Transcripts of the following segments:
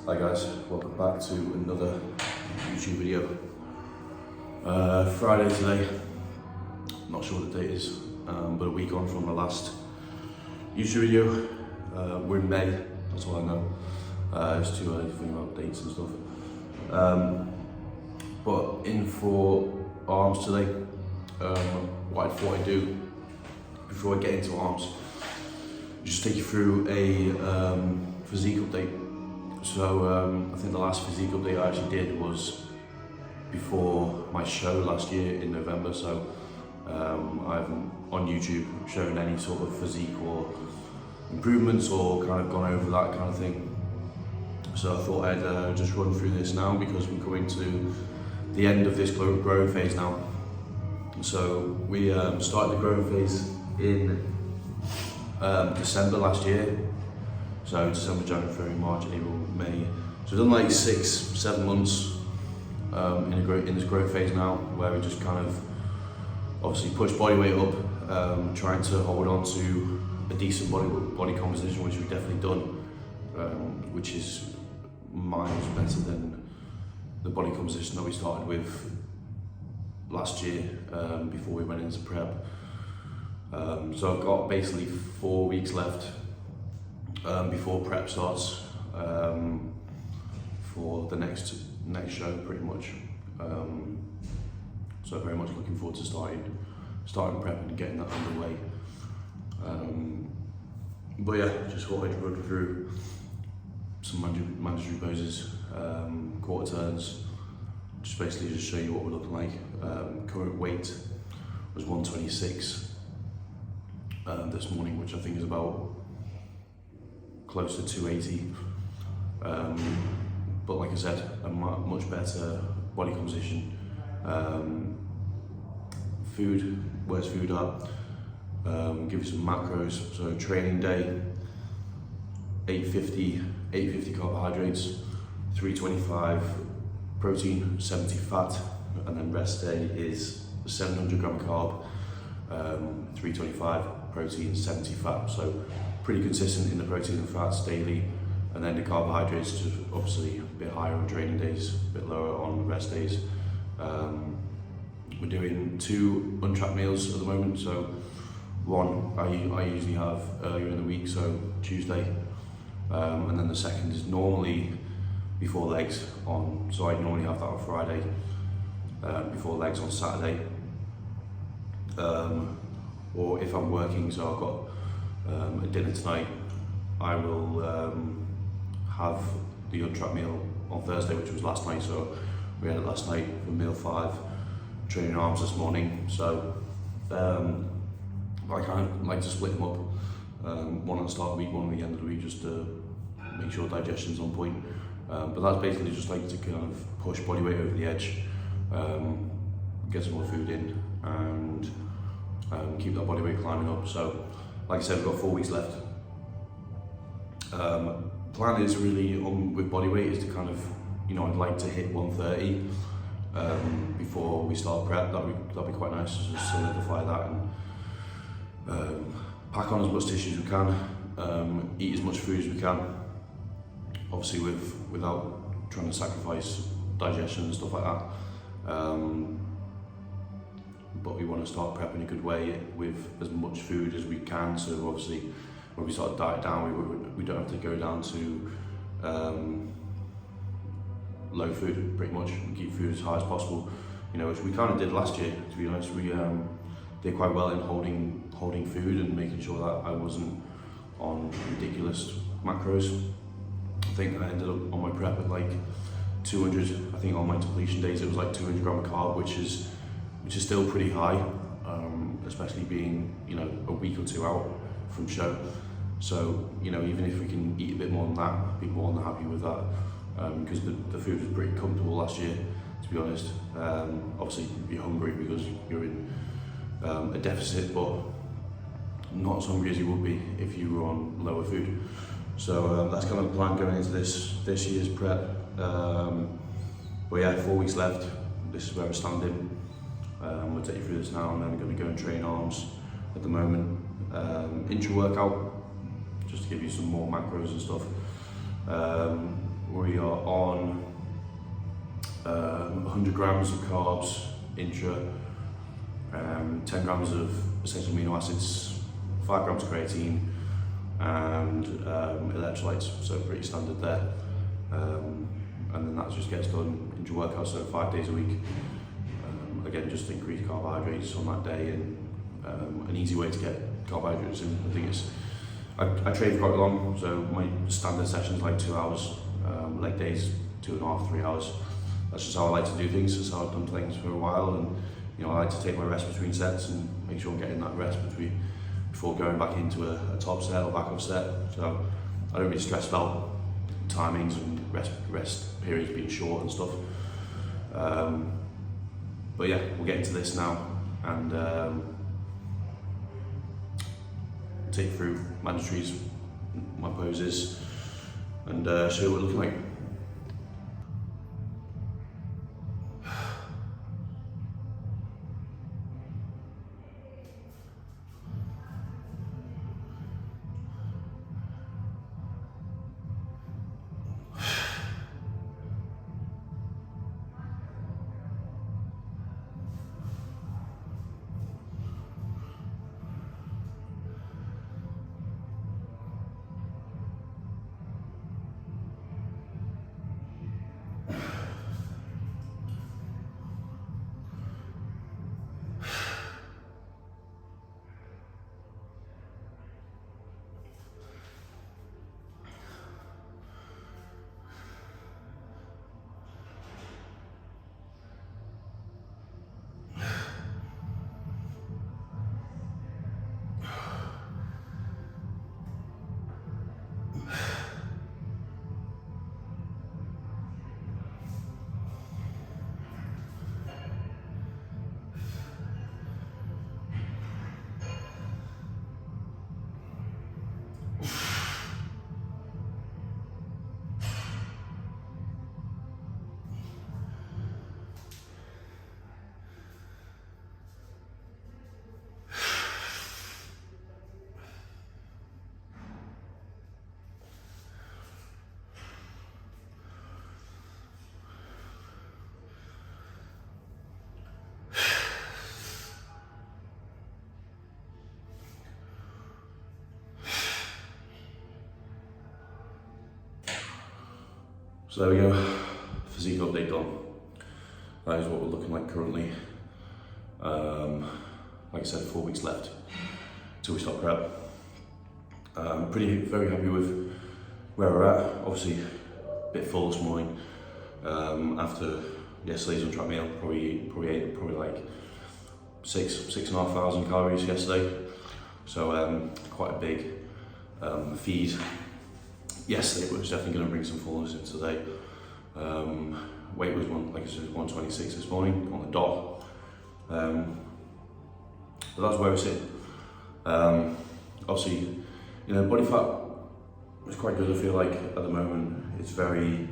Hi guys, welcome back to another YouTube video. Friday today, not sure what the date is, but a week on from the last YouTube video. We're in May, that's all I know. It's too early to think about dates and stuff. But in for arms today. What I thought I'd do before I get into arms, just take you through a physique update. So I think the last physique update I actually did was before my show last year in November, so I haven't on YouTube shown any sort of physique or improvements or kind of gone over that kind of thing. So I thought I'd just run through this now because we're coming to the end of this growing phase now. So we started the growing phase in December last year. So December, January, February, March, April, May. So we've done like 6-7 months in this growth phase now, where we just kind of obviously push body weight up, trying to hold on to a decent body composition, which we've definitely done, which is miles better than the body composition that we started with last year before we went into prep. So I've got basically 4 weeks left before prep starts for the next show, pretty much. So very much looking forward to starting prep and getting that underway. But yeah, just thought I'd run through some mandatory poses, quarter turns, just basically just show you what we're looking like. Current weight was 126 this morning, which I think is about close to 280. But like I said, a much better body composition. Food, where's food at? Give you some macros. So training day, 850 carbohydrates, 325 protein, 70 fat, and then rest day is 700 gram carb, 325 protein, 70 fat. So pretty consistent in the protein and fats daily, and then the carbohydrates just obviously a bit higher on training days, a bit lower on rest days. We're doing 2 untracked meals at the moment. So one I usually have earlier in the week, so Tuesday, and then the second is normally before legs on, so I normally have that on Friday, before legs on Saturday, or if I'm working, so I've got a dinner tonight, I will have the untracked meal on Thursday, which was last night. So we had it last night for meal 5, training arms this morning. So I kind of like to split them up, one at the start of the week, one at the end of the week, just to make sure digestion's on point. But that's basically just like to kind of push body weight over the edge, get some more food in, and keep that body weight climbing up. So like I said, we've got 4 weeks left. Plan is really with body weight is to kind of, I'd like to hit 130 before we start prep. That'd be quite nice to just solidify that and pack on as much tissue as we can, eat as much food as we can, obviously without trying to sacrifice digestion and stuff like that. But we want to start prepping a good way with as much food as we can. So obviously, when we start to diet down, we don't have to go down to low food. Pretty much, we keep food as high as possible. Which we kind of did last year. To be honest, we did quite well in holding food and making sure that I wasn't on ridiculous macros. I think I ended up on my prep at like 200. I think on my depletion days it was like 200 gram of carb, which is still pretty high, especially being a week or 2 out from show. So even if we can eat a bit more than that, I'd be more than happy with that, because the food was pretty comfortable last year, to be honest. Obviously you're hungry because you're in a deficit, but not as hungry as you would be if you were on lower food. So that's kind of the plan going into this year's prep. But yeah, 4 weeks left. This is where we're standing. We'll take you through this now, and then we're going to go and train arms at the moment. Intra workout, just to give you some more macros and stuff. we are on 100 grams of carbs intra, 10 grams of essential amino acids, 5 grams of creatine, and electrolytes, so pretty standard there. And then that just gets done in your workout, so 5 days a week. Again, just increase carbohydrates on that day, and an easy way to get carbohydrates in. I think I train quite long, so my standard session is like 2 hours, leg days 2.5, 3 hours. That's just how I like to do things. That's how I've done things for a while, and I like to take my rest between sets and make sure I'm getting that rest before going back into a top set or backup set. So I don't really stress about timings and rest periods being short and stuff. But yeah, we'll get into this now and take you through mandatories, my poses, and show you what we're looking like. So there we go, physique update done. That is what we're looking like currently. Like I said, 4 weeks left till we start prep. Very happy with where we're at. Obviously, a bit full this morning. After yesterday's on track meal, probably ate like 6,500 calories yesterday. So quite a big feed. Yesterday was definitely going to bring some fullness in today. Weight was 126 this morning on the dot. But that's where we're sitting. Obviously, body fat is quite good. I feel like at the moment it's very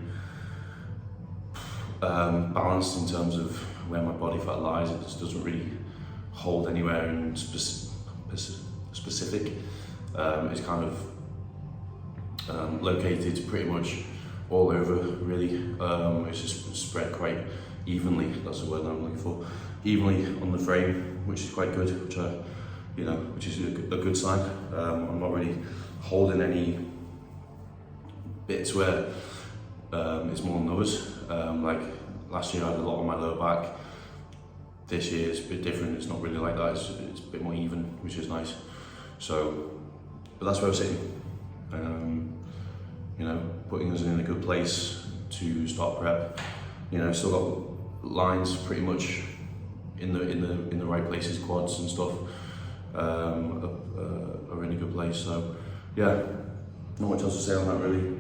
balanced in terms of where my body fat lies. It just doesn't really hold anywhere in specific. It's kind of located pretty much all over, really. It's just spread quite evenly. That's the word I'm looking for. Evenly on the frame, which is quite good. Which is a good sign. I'm not really holding any bits where it's more than others. Like last year, I had a lot on my lower back. This year it's a bit different. It's not really like that. It's a bit more even, which is nice. So, but that's where I'm sitting. Putting us in a good place to start prep. Still got lines pretty much in the right places, quads and stuff are in a good place. So yeah, not much else to say on that really.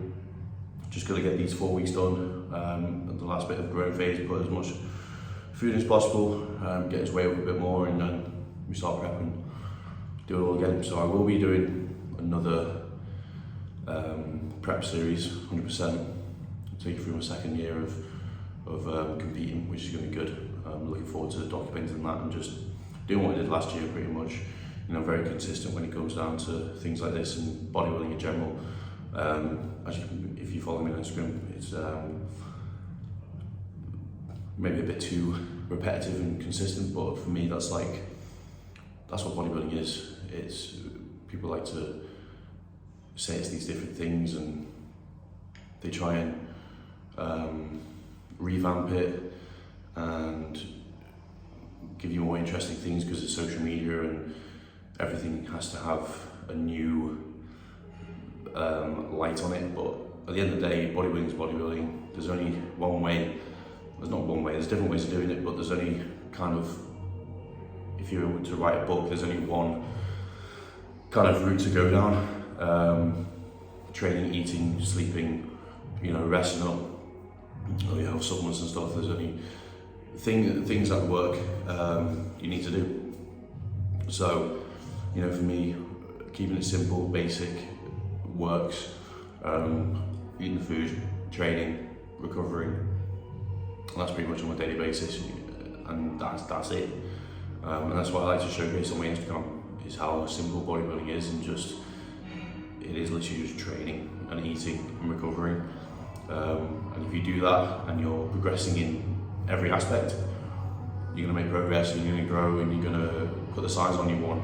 Just got to get these 4 weeks done. The last bit of growth phase, put as much food as possible, get his weight up a bit more, and then we start prepping, do it all again. So I will be doing another prep series, 100%. Take you through my second year of competing, which is going to be good. I'm looking forward to documenting that and just doing what I did last year, pretty much. Very consistent when it comes down to things like this and bodybuilding in general. If you follow me on Instagram, it's maybe a bit too repetitive and consistent, but for me that's what bodybuilding is. It's people like to say it's these different things, and they try and revamp it and give you more interesting things because it's social media and everything has to have a new light on it. But at the end of the day, bodybuilding is bodybuilding. There's only one way. There's not one way, there's different ways of doing it, but there's only kind of, if you were to write a book, there's only one kind of route to go down. Training, eating, sleeping, resting up, you have supplements and stuff. There's only things that work, you need to do. So, for me, keeping it simple, basic, works. Eating the food, training, recovering. And that's pretty much on a daily basis, and that's it. And that's what I like to showcase on my Instagram, is how simple bodybuilding is, and it is literally just training and eating and recovering. And if you do that and you're progressing in every aspect, you're going to make progress, and you're going to grow, and you're going to put the size on you want.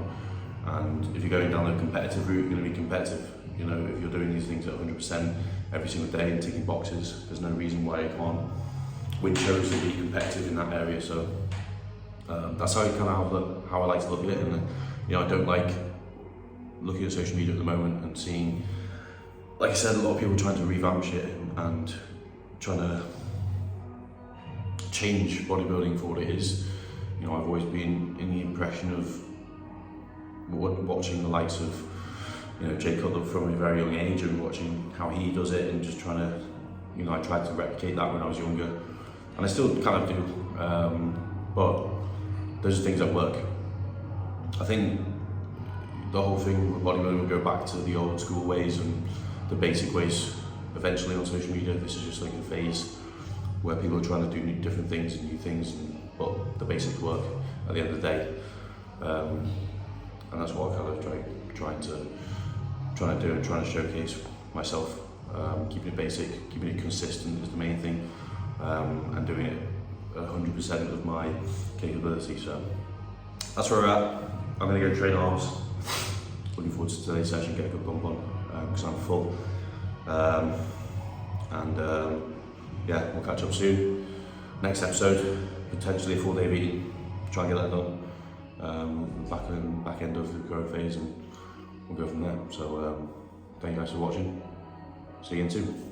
And if you're going down the competitive route, you're going to be competitive. If you're doing these things at 100% every single day and ticking boxes, there's no reason why you can't win shows and be competitive in that area. So that's how I like to look at it. And I don't like looking at social media at the moment and seeing, like I said, a lot of people trying to revamp shit and trying to change bodybuilding for what it is. I've always been in the impression of watching the likes of Jay Cutler from a very young age, and watching how he does it, and just trying to, I tried to replicate that when I was younger, and I still kind of do, but those are things that work. I think the whole thing with bodybuilding will go back to the old school ways and the basic ways eventually on social media. This is just like a phase where people are trying to do different things and new things, but the basics work at the end of the day. And that's what I kind of trying to do, and trying to showcase myself. Keeping it basic, keeping it consistent is the main thing, and doing it 100% of my capability. So that's where we're at. I'm going to go train arms. Looking forward to today's session, get a good bump on, because I'm full. Yeah, we'll catch up soon. Next episode, potentially a full day of eating. Try and get that done. Back end of the growth phase, and we'll go from there. So thank you guys for watching. See you again soon.